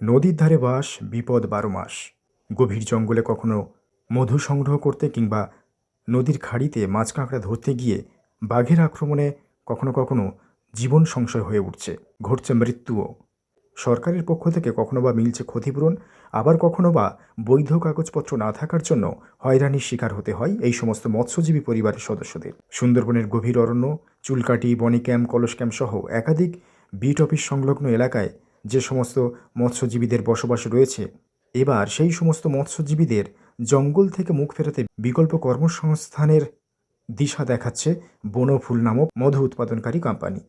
নদীর ধারে বাস, বিপদ ১২ মাস। গভীর জঙ্গলে কখনো মধু সংগ্রহ করতে কিংবা নদীর খাড়িতে মাছ কাঁকড়া ধরতে গিয়ে বাঘের আক্রমণে কখনো কখনো জীবন সংশয় হয়ে উঠছে, ঘটছে মৃত্যুও। সরকারের পক্ষ থেকে কখনো বা মিলছে ক্ষতিপূরণ, আবার কখনো বা বৈধ কাগজপত্র না থাকার জন্য হয়রানির শিকার হতে হয় এই সমস্ত মৎস্যজীবী পরিবারের সদস্যদের। সুন্দরবনের গভীর অরণ্য, চুলকাটি, বনি ক্যাম্প, কলস ক্যাম্প সহ একাধিক বিট অফিস সংলগ্ন এলাকায় যে সমস্ত মৎস্যজীবীদের বসবাস রয়েছে, এবার সেই সমস্ত মৎস্যজীবীদের জঙ্গল থেকে মুখ ফেরাতে বিকল্প কর্মসংস্থানের দিশা দেখাচ্ছে বনফুল নামক মধু উৎপাদনকারী কোম্পানি।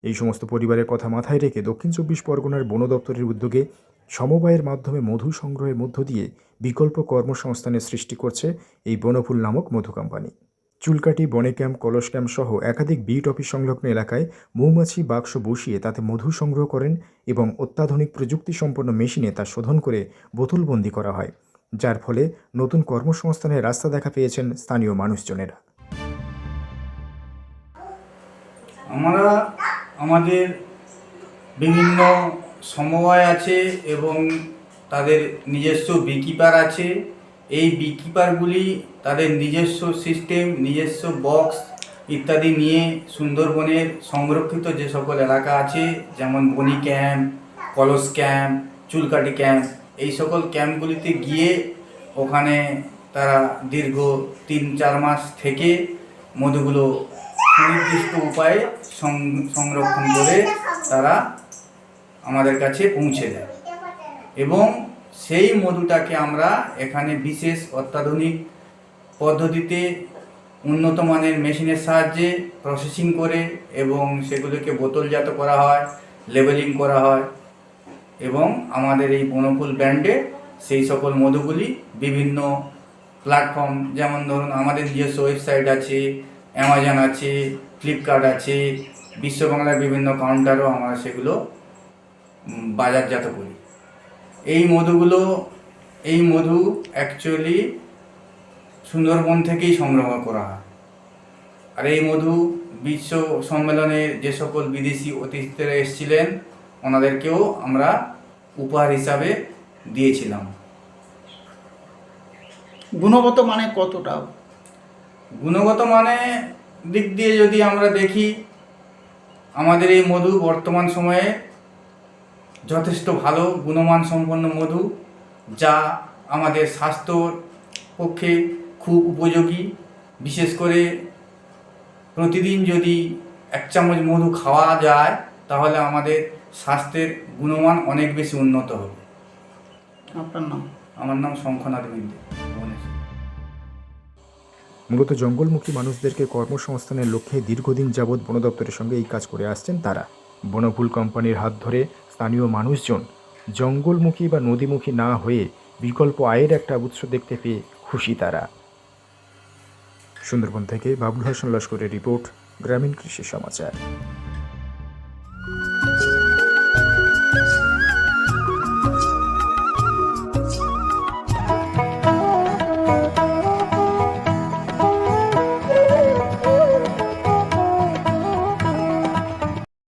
এই এই সমস্ত পরিবারের কথা মাথায় রেখে দক্ষিণ ২৪ পরগনার বন দপ্তরের উদ্যোগে সমবায়ের মাধ্যমে মধু সংগ্রহের মধ্য দিয়ে বিকল্প কর্মসংস্থানের সৃষ্টি করছে এই বনফুল নামক মধু কোম্পানি। চুলকাটি, বনে ক্যাম্প, কলস ক্যাম্প সহ একাধিক বিট অফিস সংলগ্ন এলাকায় মৌমাছি বাক্স বসিয়ে তাতে মধু সংগ্রহ করেন এবং অত্যাধুনিক প্রযুক্তি সম্পন্ন মেশিনে তা শোধন করে বোতলবন্দি করা হয়, যার ফলে নতুন কর্মসংস্থানের রাস্তা দেখা পেয়েছেন স্থানীয় মানুষজনেরা। আমরা আমাদের বিভিন্ন সমবায় আছে এবং তাদের নিজস্ব বিকিপার আছে। এই বিকিপারগুলি তাদের নিজস্ব সিস্টেম, নিজস্ব বক্স ইত্যাদি নিয়ে সুন্দরবনের সংরক্ষিত যে সকল এলাকা আছে, যেমন বনি ক্যাম্প, কলস ক্যাম্প, চুলকাটি ক্যাম্প, এই সকল ক্যাম্পগুলিতে গিয়ে ওখানে তারা দীর্ঘ ৩-৪ মাস থেকে মধুগুলো সুনির্দিষ্ট উপায়ে সংরক্ষণ করে তারা আমাদের কাছে পৌঁছে দেয় এবং সেই মধুটাকে আমরা এখানে বিশেষ অত্যাধুনিক পদ্ধতিতে উন্নত মানের মেশিনের সাহায্যে প্রসেসিং করে এবং সেগুলোকে বোতলজাত করা হয়, লেবেলিং করা হয় এবং আমাদের এই বনফুল ব্র্যান্ডে সেই সকল মধুগুলি বিভিন্ন প্ল্যাটফর্ম, যেমন ধরুন আমাদের নিজস্ব ওয়েবসাইট আছে, অ্যামাজন আছে, ফ্লিপকার্ট আছে, বিশ্ববাংলার বিভিন্ন কাউন্টারও আমরা সেগুলো বাজারজাত করি। এই মধু অ্যাকচুয়ালি সুন্দরবন থেকেই সংগ্রহ করা হয়। আর এই মধু বিশ্ব সম্মেলনে যে সকল বিদেশি অতিথিরা এসেছিলেন ওনাদেরকেও আমরা উপহার হিসাবে দিয়েছিলাম। গুণগত মানে কতটা? গুণগত মানে দিক দিয়ে যদি আমরা দেখি, আমাদের এই মধু বর্তমান সময়ে যথেষ্ট ভালো গুণমান সম্পন্ন মধু, যা আমাদের স্বাস্থ্যর পক্ষে খুব উপযোগী। বিশেষ করে প্রতিদিন যদি 1 চামচ মধু খাওয়া যায় তাহলে আমাদের স্বাস্থ্যের গুণমান অনেক বেশি উন্নত হবে। আপনার নাম? আমার নাম শঙ্খনাথ বিন্দু, ভুবনেশ্বর। মূলত জঙ্গলমুখী মানুষদেরকে কর্মসংস্থানের লক্ষ্যে দীর্ঘদিন যাবৎ বন দপ্তরের সঙ্গে এই কাজ করে আসছেন তারা। বনফুল কোম্পানির হাত ধরে স্থানীয় মানুষজন জঙ্গলমুখী বা নদীমুখী না হয়ে বিকল্প আয়ের একটা উৎস দেখতে পেয়ে খুশি তারা। সুন্দরবন থেকে বাবুল হাসান লস্করের রিপোর্ট, গ্রামীণ কৃষি সমাচার।